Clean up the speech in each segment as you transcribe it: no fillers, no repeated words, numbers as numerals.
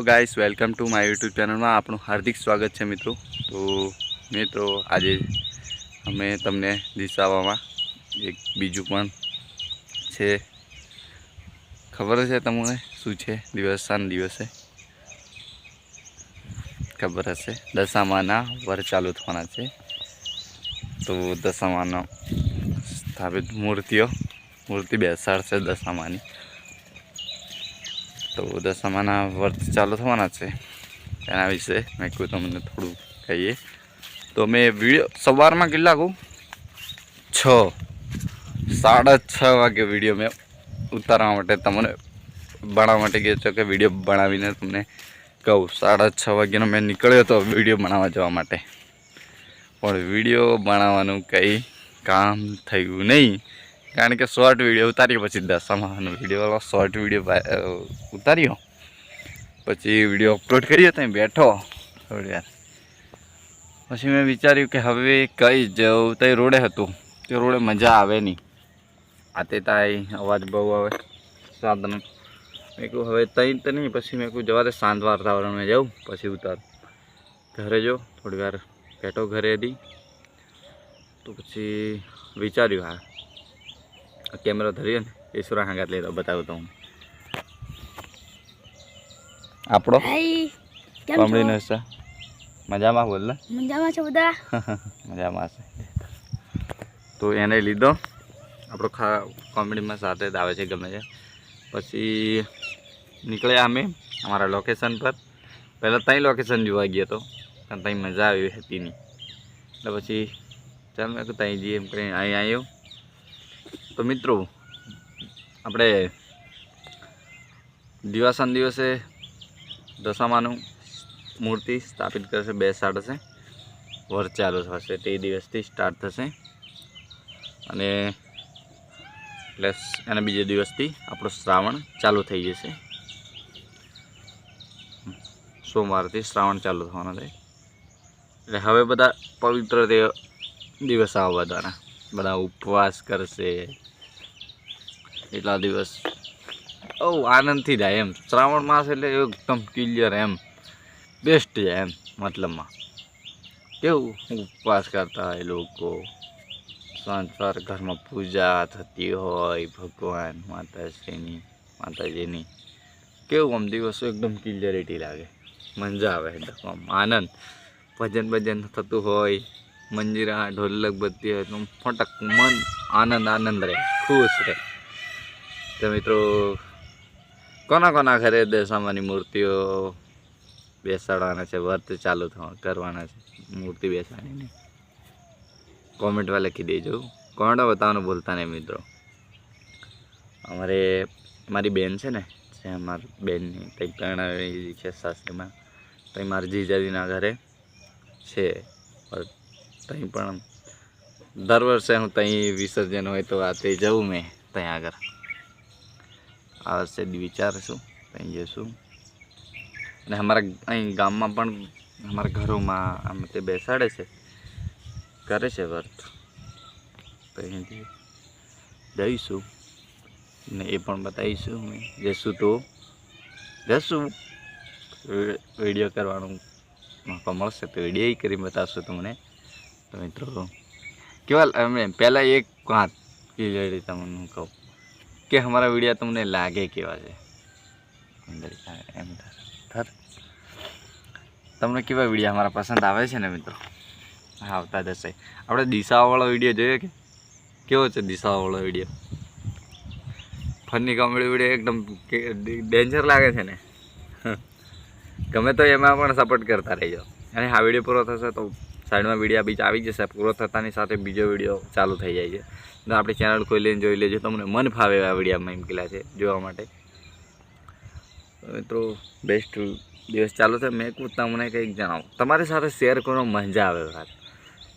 Guys welcome to my YouTube channel में आपनु हार्दिक स्वागत है मित्रों। तो मित्रों आज अमे तमने दिशावा एक बीजू पण छे खबर है तमने शू है दिवसान दिवसे खबर हे दशामाना वर चालू थवाना छे। तो दशामाना स्थापित मूर्ति बेसाड़शे दशामानी। तो दशामाना वर्त चालू थवाना छे एना विषे मैं कहूँ तमने थोड़ू कहीए। तो मैं वीडियो सवार में कितना कहूँ 6:30 वागे वीडियो में उतारवा माटे तमने बनावा माटे गयो छो कि वीडियो बनावीने तमने कहूँ 6:30 वागे मैं निकळ्यो तो वीडियो बनावा जवा माटे, पण वीडियो बनावानुं कई काम थयुं नहीं। कारण के शॉर्ट वीडियो उतार्यो पछी दशामानो वीडियो वाला शॉर्ट वीडियो उतार्यो पछी वीडियो अपलोड कर्यो तो बैठो थोड़ी वार पछी मैं विचार्यु कि हवे कई जाऊँ तो रोडे हतुं तो रोडे मजा आवे नहीं। आते ताई अवाज बहु आवे साधन मैं कहूँ हवे तई तो नहीं पछी मैं कहूँ जवा दे शांत वातावरण में जाऊँ पछी उतार घरे जो थोड़ी वार बैठो घरे दी। तो पछी विचार्यु हाँ कैमरा धरिए ने ईश्वर हांगात लेता बताऊँ तो हूँ आपड़ो कॉमेडी ने से मजा में बोल मजा में छे बदा मजा में से। तो एने लीधो आपड़ो कॉमेडी में साथे आवे छे गमे छे। पछी निकळ्या अमे अमारा लोकेशन पर पहला तई लोकेशन जोवा गयो तो पण तई मजा आवी हती नहीं એટલે પછી ચાલ મેં તઈ जी एम करीने અહીં આવ્યો। तो मित्रों આપણે दिवासन दिवसे दशामानु मूर्ति स्थापित करशे बेसाड़शे वर चालू थशे ते दिवसथी स्टार्ट थशे अने प्लस एना बीजे दिवसथी आपणो श्रावण चालू थई जशे। सोमवारथी श्रावण चालू थवानो छे એટલે હવે બધા पवित्र दिवस आववाना बड़ा उपवास करशे एटला दिवस आनंद थी जाए एम श्रावण मास एटले एकदम क्लियर एम बेस्ट है एम मतलब में केवुं उपवास करता है लोग सांजवार घर में पूजा थती होय भगवान माताजीनी केवुं आम दिवस एकदम क्लियरिटी लागे मजा आवे एकदम आनंद भजन भजन थतुं होय मंजीरा ढोलक बत्ती है तो फटक मन आनंद आनंद रहे खुश रहे। तो मित्रों कोना कोना घरे दशामानी मूर्तिओ बेसाड़वाना छे वर्त चालू करवाना छे मूर्ति बेसाड़ीने कॉमेंट में लखी देजो कॉमेंट में बताववानुं भूलता नहीं मित्रों। अमारे मारी बेन छे ने जे अमारी बेन तई परणावेली छे सासरीमां तई मारा जीजाजीना घरे छे तई पण दर वर्षे हूँ तई विसर्जन होय तो आते जाऊँ मैं तई आगर आ वर्षे विचारशुं तई जशुं। अने अमारा अहीं गाममां पण अमारा घरोमां आम ते बेसाड़े छे करे छे वर्त तो अहींथी जईशुं ने ए पण बतावीशुं मैं जशुं तो जशुं वीडियो करवानुं मौको मळशे तो वीडियो करी बताशुं तमने। तो मित्रों केवा पहला एक बात क्लियरली तमने कहूँ कि हमारा वीडियो तमने लागे केवा छे तमने केवा वीडियो हमारा पसंद आवे छे ने मित्रों आवता जशे। आपणे दिशावाळो वीडियो जोयो के केवो छे दिशावाळो वीडियो फनी कॉमेडी वीडियो एकदम डेन्जर लागे छे ने गमे तो एमां पण सपोर्ट करता रहीजो। अने आ वीडियो पूरो थशे तो साइड में वीडियो बीजा आवी जशे पूरो थतानी साथे बीजो वीडियो चालू थई जाय छे। तो आपणी चेनल खोलीने जोई लेजो तमने मन फावे एवा वीडियो में मूकेला छे जोवा माटे। मित्रों बेस्ट दिवस चालू थे मैं कहूँ तमने कंईक जणावो तमारी साथे शेर करो मजा आवे वात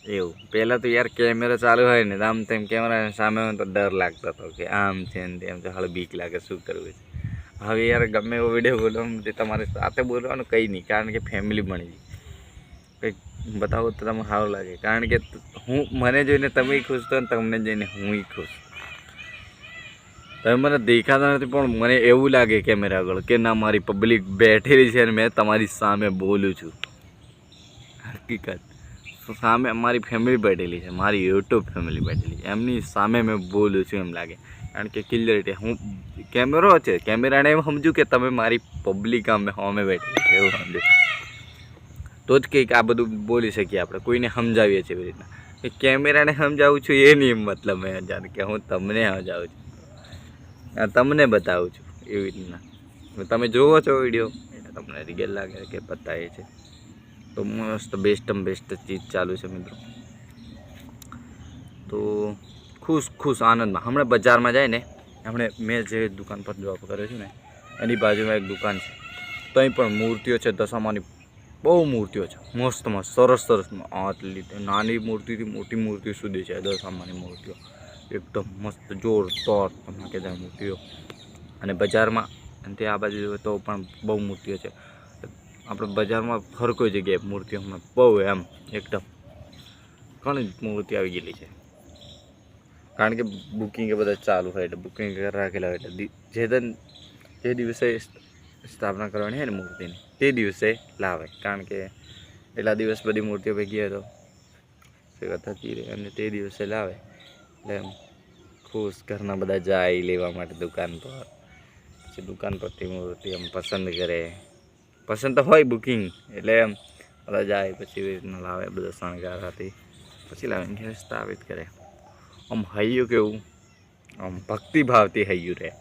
एवुं। पहला तो यार कैमरा चालू होय ने आम तेम कैमरा सामे होय तो डर लागतो હતો કે આમ છે ને તેમ છે હાલ બીક લાગે શું કરવું છે। હવે यार गमे एवो वीडियो बोलो तमारी साथे बोलवानुं कंई नहीं कारण के फेमिली बनी कंईक बताओ तो तमने सारूं लागे कारण के हूँ मने जोईने तमे खुश तो तमने जोईने हुंय खुश। તમે મને દેખાતા નથી પણ મને એવું લાગે કેમેરા આગળ કે ના મારી પબ્લિક બેઠેલી છે અને મેં તમારી સામે બોલું છું. હકીકત સામે મારી ફેમિલી બેઠેલી છે, મારી યુટ્યુબ ફેમિલી બેઠેલી છે, એમની સામે મેં બોલું છું એમ લાગે. કારણ કે ક્લિયરિટી હું કેમેરો છે, કેમેરાને એમ સમજું કે તમે મારી પબ્લિક અમે બેઠેલી છે એવું સમજુ, તો જ કંઈક આ બધું બોલી શકીએ આપણે, કોઈને સમજાવીએ છીએ એવી રીતના. કે કેમેરાને સમજાવું છું એ નહીં મતલબ મેં જાણ કે હું તમને સમજાવું છું, તમને બતાવું છું એવી રીતના. તમે જોવો છો વિડીયો એટલે તમને રિયલ લાગે કે બતાવે છે. તો મસ્ત બેસ્ટ ચીજ ચાલુ છે મિત્રો. તો ખુશ આનંદમાં હમણાં બજારમાં જાય ને, હમણાં મેં જે દુકાન પર જોબ કર્યો છું ને એની બાજુમાં એક દુકાન છે, ત્યાં પણ મૂર્તિઓ છે દશામાની, બહુ મૂર્તિઓ છે મસ્ત સરસ આટલી નાની મૂર્તિથી મોટી મૂર્તિ સુધી છે દશામાની મૂર્તિઓ, એકદમ મસ્ત જોરદાર તમને કહેતા મૂર્તિઓ. અને બજારમાં અને તે આ બાજુ તો પણ બહુ મૂર્તિઓ છે. આપણે બજારમાં હર કોઈ જગ્યાએ મૂર્તિઓમાં બહુ એમ એકદમ ઘણી મૂર્તિ આવી ગયેલી છે. કારણ કે બુકિંગ એ બધા ચાલુ હોય એટલે બુકિંગ રાખેલા હોય એટલે જે દિવસે સ્થાપના કરવાની હોય ને મૂર્તિની તે દિવસે લાવે. કારણ કે એટલા દિવસ બધી મૂર્તિઓ ભેગી હોય તો સેવા થતી રહે અને તે દિવસે લાવે એટલે એમ ખુશ ઘરના બધા જાય લેવા માટે દુકાન પર. પછી દુકાન પરથી મૂર્તિ એમ પસંદ કરે, પસંદ તો હોય બુકિંગ એટલે એમ બધા જાય પછી એવી રીતના લાવે બધા શણગાર હતી પછી લાવીને ઘેર સ્થાપિત કરે. આમ હૈયું કેવું આમ ભક્તિભાવથી હૈયું રહે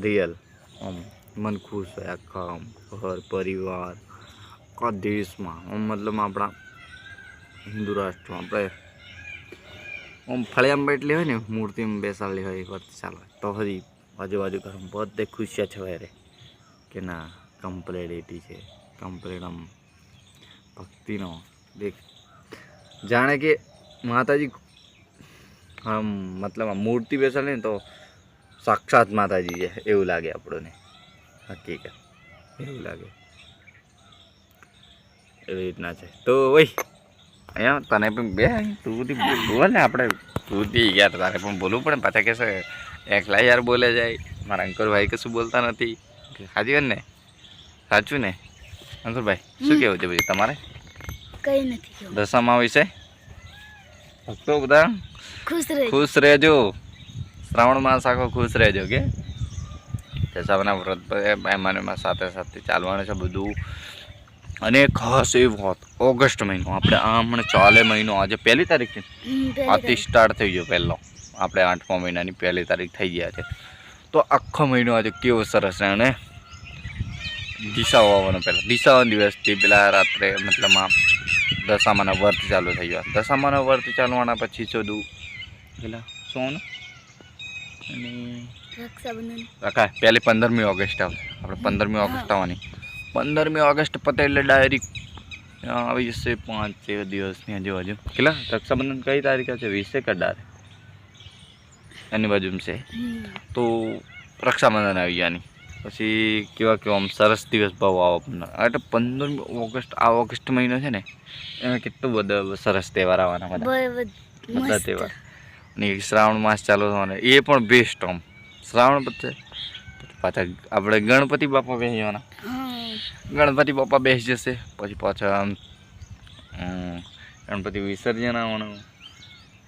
રિયલ, આમ મન ખુશ હોય આખા આમ ઘર પરિવાર આખા દેશમાં આમ મતલબ આપણા હિન્દુ રાષ્ટ્રમાં આપણે આમ ફળિયામાં બેઠલી હોય ને મૂર્તિમાં બેસાડેલી હોય એક વાર ચાલે તો હજી આજુબાજુ ઘરમાં બધે ખુશિયા છવાય રહે કે ના કમ્પ્લેટિટી છે, કમ્પ્લેટ આમ ભક્તિનો દેખ જાણે કે માતાજી આમ મતલબ આમ મૂર્તિ બેસાડે ને તો સાક્ષાત માતાજી છે એવું લાગે આપણને, હકીકત એવું લાગે એવી રીતના છે. તો ભાઈ અહીંયા તને પણ બે તું બોલ ને, આપણે તું યાર તારે પણ બોલવું પડે ને, પાછા કહેશે એકલા યાર બોલે જાય મારા અંકુરભાઈ કશું બોલતા નથી. સાચી વાત ને, સાચું ને અંકુરભાઈ? શું કહેવું છે પછી તમારે? કંઈ નથી દશામા વિશે ભક્તો બધા ખુશ રહેજો, શ્રાવણ માસ આખો ખુશ રહેજો કે દશામાના વ્રત એમાં સાથે ચાલવાનું છે બધું. અને ખાસ એ વાત ઓગસ્ટ મહિનો આપણે આ હમણાં ચાલે મહિનો, આજે 1 તારીખ છે, આથી સ્ટાર્ટ થઈ ગયો પહેલો, આપણે 8મા મહિનાની 1 તારીખ થઈ ગયા છે. તો આખો મહિનો આજે કેવો સરસ રહે. અને દિશાઓ આવવાનો પહેલાં દિશાઓના દિવસથી પેલા રાત્રે મતલબ દશામાના વ્રત ચાલુ થઈ ગયા. દશામાના વ્રત ચાલવાના પછી ચોદું પેલા શું અને રક્ષાબંધન રખાય પહેલી 15મી ઓગસ્ટ આવશે. આપણે 15મી ઓગસ્ટ આવવાની, 15મી ઓગસ્ટ પતે એટલે ડાયરેક્ટ આવી જશે 5 દિવસની આજુબાજુ. કેટલા રક્ષાબંધન કઈ તારીખે છે? 20 કે 18 એની બાજુ છે. તો રક્ષાબંધન આવી ગયાની પછી કેવા આમ સરસ દિવસ બહુ આવો એટલે 15મી ઓગસ્ટ આ ઓગસ્ટ મહિનો છે ને એમાં કેટલું બધા સરસ તહેવાર આવવાના બધા તહેવાર. અને શ્રાવણ માસ ચાલુ થવાનો એ પણ બેસ્ટ. આમ શ્રાવણ પછી પાછા આપણે ગણપતિ બાપા બેસી જવાના, ગણપતિ બાપા બેસી જશે પછી પાછા ગણપતિ વિસર્જન આવવાનું,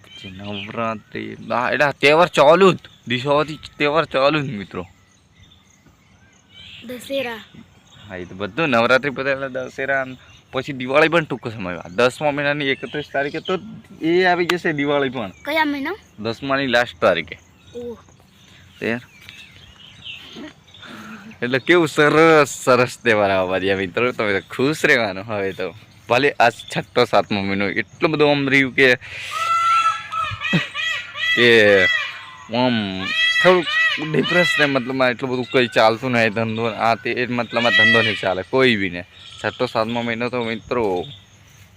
પછી નવરાત્રિ એટલે તહેવાર ચાલુ જ દિશાઓથી તહેવાર ચાલુ જ મિત્રો. દશેરા હા એ તો બધું નવરાત્રિ પછી એટલે દશેરા પછી દિવાળી પણ ટૂંક સમયમાં 10મા મહિનાની 31 તારીખે તો એ આવી જશે દિવાળી પણ. કયા મહિના? 10માની લાસ્ટ તારીખે. એટલે કેવું સરસ તહેવાર આવવા દે મિત્રો. તમે ખુશ રહેવાનું. હવે તો ભલે આ 6ઠો 7મો મહિનો એટલું બધું આમ રહ્યું કે આમ થોડુંક ડિપ્રેસ ને મતલબમાં એટલું બધું કંઈ ચાલતું નહીં ધંધો આ તે એ મતલબમાં ધંધો નહીં ચાલે કોઈ બી ને. 6ઠો 7મો મહિનો તો મિત્રો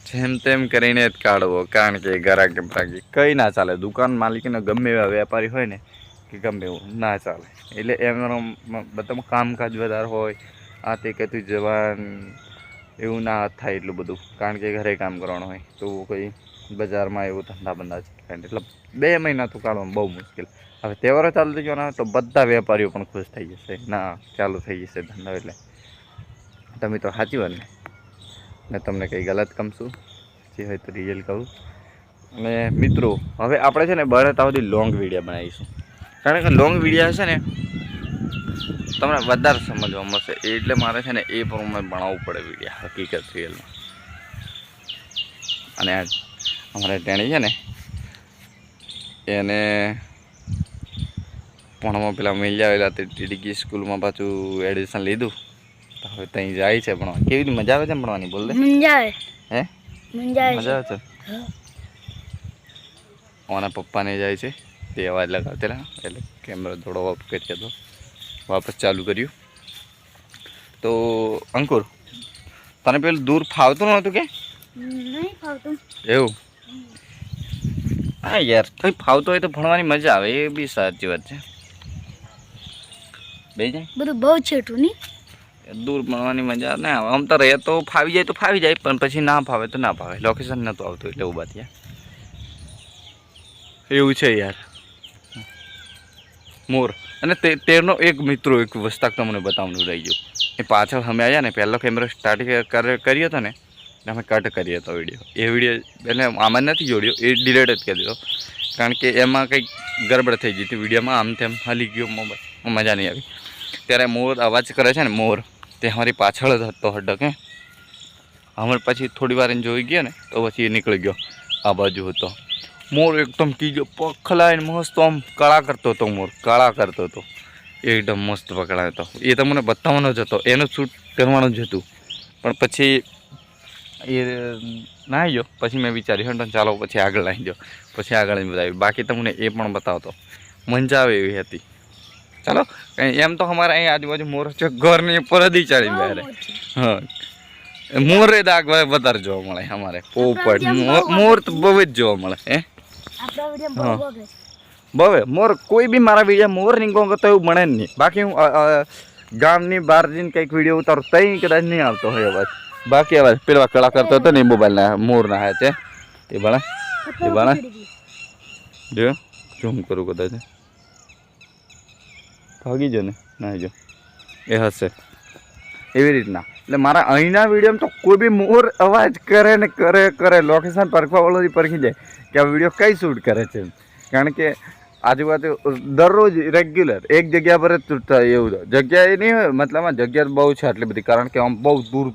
જેમ તેમ કરીને જ કાઢવો. કારણ કે ગરાકી બરાકી કંઈ ના ચાલે. દુકાન માલિકને ગમે એવા વેપારી હોય ને કે ગમે એવું ના ચાલે. એટલે એમનો બધામાં કામકાજ વધારે હોય આ તે કહેતું જવાન એવું ના થાય એટલું બધું. કારણ કે ઘરે કામ કરવાનું હોય તો કોઈ બજારમાં એવું ધંધા બંધા છે એટલે 2 મહિના તો કાઢવામાં બહુ મુશ્કેલ. હવે તહેવારો ચાલુ થઈ ગયો ને તો બધા વેપારીઓ પણ ખુશ થઈ જશે, ના ચાલુ થઈ જશે ધંધો. એટલે તમે તો સાચી વાત ને, મેં તમને કંઈ ગલત કહું છું, જે હોય તો રિયલ કહું. અને મિત્રો હવે આપણે છે ને બને ત્યાં સુધી લોંગ વિડીયો બનાવીશું, કારણ કે લોંગ વિડીયો હશે ને તમને વધારે સમજવા મળશે. એટલે મારે છે ને એ પ્રમાણે બનાવવું પડે વિડીયો, હકીકત રિયલમાં. અને અમારે ટેણી છે ને એને ભણવામાં પેલા મિલ આવેલા તે ટીડીકી સ્કૂલમાં પાછું એડમિશન લીધું, તો હવે ત્યાં જાય છે ભણવા. કેવી રીતે મજા આવે છે ભણવાની? બોલ દે. મજા આવે. હે મજા આવે. મજા આવે છે. ઓના પપ્પાને જાય છે તે અવાજ લગાવતેલા, એટલે કેમેરો થોડો ઓફ કરી હતો, વાપસ ચાલુ કર્યું. તો અંકુર તને પેલું દૂર ફાવતું નહોતું કે? નહીં ફાવતું. એવું? હા યાર, કંઈ ફાવતું હોય તો ભણવાની મજા આવે, એ બી સાચી વાત છે. બે જાય બધું બહુ છેટું નહીં. દૂર ભણવાની મજા ના આવે. આમ તો રહે તો ફાવી જાય તો ફાવી જાય, પણ પછી ના ફાવે તો ના ફાવે. લોકેશન નહોતું આવતું એટલે ઊભા થયા. એવું છે યાર. મોર અને તેનો એક મિત્રો એક વસ્તુ તમને બતાવવાનું રહી ગયું. એ પાછળ અમે આવ્યા ને, પહેલો કેમેરો સ્ટાર્ટ કર્યો હતો ને, અમે કટ કર્યો હતો વિડીયો. એ વિડીયો એટલે આમાં નથી જોડ્યો, એ ડિલીટ જ કરી દીધો, કારણ કે એમાં કંઈક ગડબડ થઈ ગઈ હતી વિડીયોમાં. આમ તેમ હાલી ગયો મોબાઈલ, મજા નહીં આવી. ત્યારે મોર અવાજ કરે છે ને, મોર તે અમારી પાછળ જ હતો હડક. અમે પછી થોડી વાર જોઈ ગયા ને તો પછી એ નીકળી ગયો, આ બાજુ હતો. મોર એકદમ કીજો પખલાઈને મસ્ત આમ કળા કરતો હતો. મોર કળા કરતો હતો, એકદમ મસ્ત પકડાયો હતો. એ તમને બતાવવાનો જ હતો, એનું શૂટ કરવાનું જ હતું, પણ પછી એ ના ગયો. પછી મેં વિચાર્યું હટો ચાલો પછી આગળ લાવી દો, પછી આગળ બતાવ્યું. બાકી તમને એ પણ બતાવતો, મજા આવે એવી હતી. ચાલો એમ તો અમારે અહીં આજુબાજુ મોર છે, ઘરની ઉપર જ ચાલી બેરે. હા, મોર એ દાગ વધારે જોવા મળે અમારે. પોપટ મોર તો બહુ જ જોવા મળે. હે બવે મોર કોઈ બી મારા વિડીયો મોર નીકળો તો એવું બને જ નહીં. બાકી હું ગામની બહાર જઈને કંઈક વિડીયો ઉતારું તઈ કદાચ નહીં આવતો હોય અવાજ. બાકી અવાજ પેલા કળા કરતો હતો ને મોબાઈલના મોરના હે છે તે ભણા એ ભણા જો ઝૂમ કરું કદાચ ભાગી જો ને ના જો એ હશે એવી રીતના. એટલે મારા અહીંના વિડીયોમાં તો કોઈ બી મોર અવાજ કરે ને કરે લોકેશન પરખવાવાળો પરખી જાય કે આ વિડીયો કઈ શૂટ કરે છે. કારણ કે આજુબાજુ દરરોજ રેગ્યુલર એક જગ્યા પર જ શૂટ થાય એવું જગ્યા એ નહીં હોય. મતલબ જગ્યા બહુ છે આટલી બધી, કારણ કે આમ બહુ દૂર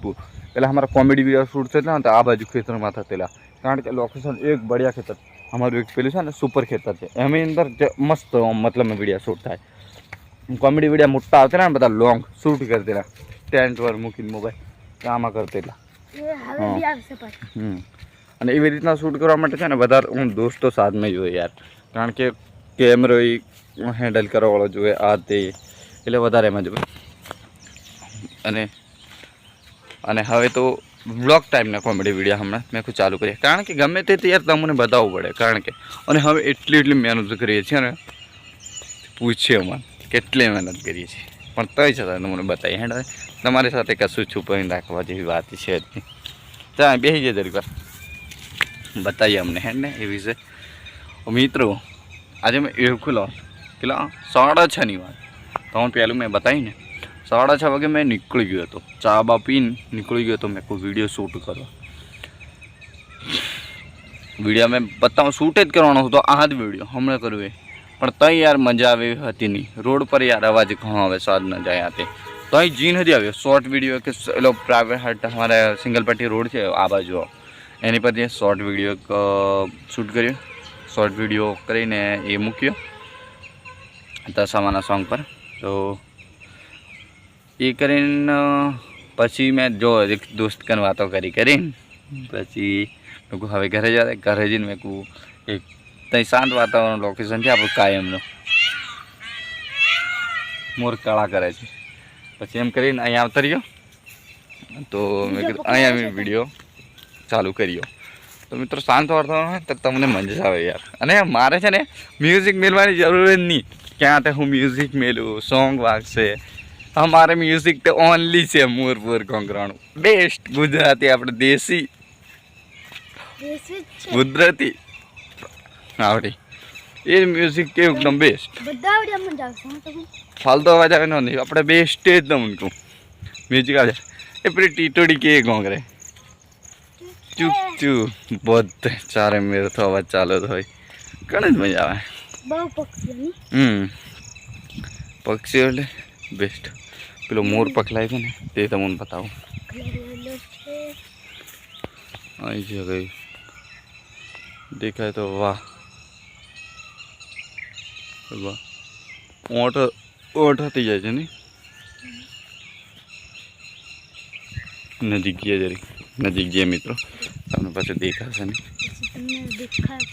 એટલે અમારા કોમેડી વિડીયો શૂટ થતા ને તો આ બાજુ ખેતરમાં થયેલા. કારણ કે લોકેશન એક બઢિયા ખેતર, અમારું એક પેલું છે ને સુપર ખેતર છે, એની અંદર મસ્ત મતલબ વિડીયો શૂટ થાય. કોમેડી વિડીયો મોટા આવતા ને બધા લોંગ શૂટ કરતેલા, ટેન્ટ પર મૂકીને મોબાઈલ આમાં કરતેલા. અને એવી રીતના શૂટ કરવા માટે છે ને વધારે હું દોસ્તો સાથમાં જોઈએ યાર, કારણ કે કેમેરો હેન્ડલ કરવાવાળો જોઈએ આ તે, એટલે વધારે એમાં જોઈએ. અને હવે તો બ્લોગ ટાઈપના કોમેડી વિડીયો હમણાં મેં ખૂબ ચાલુ કરીએ, કારણ કે ગમે તે યાર તમને બતાવવું પડે. કારણ કે અને હવે એટલી મહેનત કરીએ છીએ ને પૂછીએ અમારે કેટલી મહેનત કરીએ છીએ, પણ તોય છતાં તમને બતાવીએ. હેડ તમારી સાથે કશું છુપાવીને રાખવા જેવી વાત છે જ નહીં. ત્યાં બેસી જાય દરેક વાર બતાવીએ અમને હેડ ને એ વિશે. મિત્રો આજે મેં એવું ખુલ્લો કેટલા 6:30 વાત તો હું પહેલું મેં બતાવીને 6:30 વાગે મેં નીકળી ગયો હતો, ચા બા પીને નીકળી ગયો હતો. મેં કોઈ વિડીયો શૂટ કરવા, વિડીયો મેં બતાવું શૂટ જ કરવાનો હતો આ જ વિડીયો હમણાં કર્યું એ, પણ ત્યાં યાર મજા આવે એવી હતી નહીં. રોડ પર યાર અવાજ ઘણો આવે, સ્વાદ ન જાય આતે. ત્યાં જી નથી આવ્યો શોર્ટ વિડીયો કે એલો પ્રાઇવેટ હાટ અમારે સિંગલ પટ્ટી રોડ છે આ બાજુ, એની પર શોર્ટ વિડીયો શૂટ કર્યો. શોર્ટ વિડીયો કરીને એ મૂક્યો તસામાના સોંગ પર. તો એ કરીને પછી મેં જો એક દોસ્ત કન વાતો કરીને પછી મેં કહું હવે ઘરે જઈને મેં કહું એક ત્યાં શાંત વાતાવરણ લોકેશન છે આપણું કાયમનું, મોર કળા કરે છે. પછી એમ કરીને અહીંયા આવતા રહ્યો તો મેં કીધું અહીંયા મેં વિડીયો ચાલુ કર્યો. તો મિત્રો શાંત વાતાવરણ હોય તો તમને મજા આવે યાર. અને મારે છે ને મ્યુઝિક મેળવાની જરૂર જ નહીં, ક્યાં તે હું મ્યુઝિક મેળવું સોંગ વાગશે. અમારે મ્યુઝિક તો ઓનલી છે મોરપુર કોંકરાણું બેસ્ટ ગુજરાતી, આપણે દેશી ગુજરાતી આવડી એ મ્યુઝિક કે એકદમ બેસ્ટ બધા આવડ્યા મને આવશે હું તો ફાલતુ અવાજ આવે નહીં આપણે બેસ્ટ એકદમ ઉनको મ્યુઝિક આવે એ પેલી ટીટોડી કે ગોંગરે ચૂપ ચૂપ બધે ચારે મેરે તો અવાજ ચાલે તો હોય ઘણી જ મજા આવે બહુ પક્ષીઓની પક્ષીઓ એટલે બેસ્ટ પેલો મોર પકલાય છે ને તે તમને બતાવું અહીં છે કઈ દેખાય તો વાહ વાહ ઓઠ થતી જાય છે ને નજીક ગયા જરી નજીક ગયા મિત્રો તમને પાછું દેખાશે ને પછી તમને દેખાય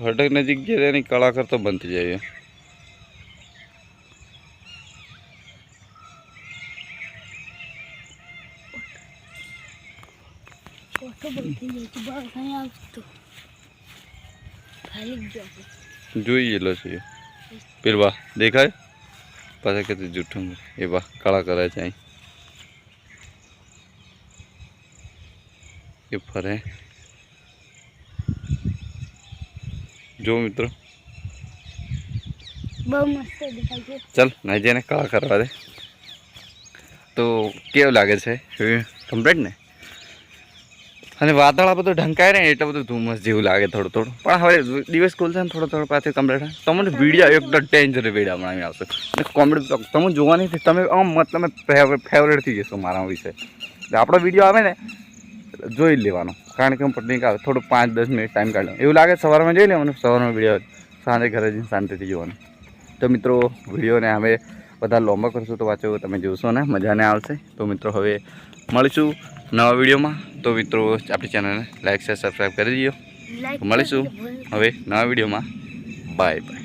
હટક નજીક ગયા એની કળાકર તો બંધ થઈ જાય ઓટો બોલતી જાય છે બહાર કઈ આવતું ખાલી જ ગયો જોઈ લો છે પેલ વાહ દેખાય પાછા કે જૂઠું એ વાહ કાળા કરે છે અહીં એ ફરે જો મિત્રો બહુ મસ્ત દેખાય છે ચાલ નાઈ જઈને કાળા કરવા દે તો કેવું લાગે છે કમ્પ્લીટ ને અને વાદળ આ બધું ઢંકાય ને એટલે બધું ધુમ્મસ જેવું લાગે થોડું થોડું પણ હવે દિવસ ખુલશે ને થોડો પાછું કમ્પ્લીટ તમને વિડીયો એકદમ ડેન્જર વિડીયો બનાવી આવશે અને કોમેડી તમે જોવાની તમે આમ મતલબ ફેવરેટ થઈ જશો મારા વિશે એટલે આપણો વિડીયો આવે ને જોઈ લેવાનો કારણ કે હું પટની આવે થોડું 5-10 મિનિટ ટાઈમ કાઢ્યો એવું લાગે સવારમાં જોઈ લેવાનું સવારમાં વિડીયો સાંજે ઘરે જઈને શાંતિથી જોવાનું તો મિત્રો વિડીયોને હવે બધા લોંબા કરશું તો પાછું તમે જોશો ને મજાને આવશે તો મિત્રો હવે મળીશું નવા વિડીયોમાં તો મિત્રો આપણી ચેનલને લાઈક શેર સબસ્ક્રાઈબ કરી દો મળીશું હવે નવા વિડીયોમાં બાય બાય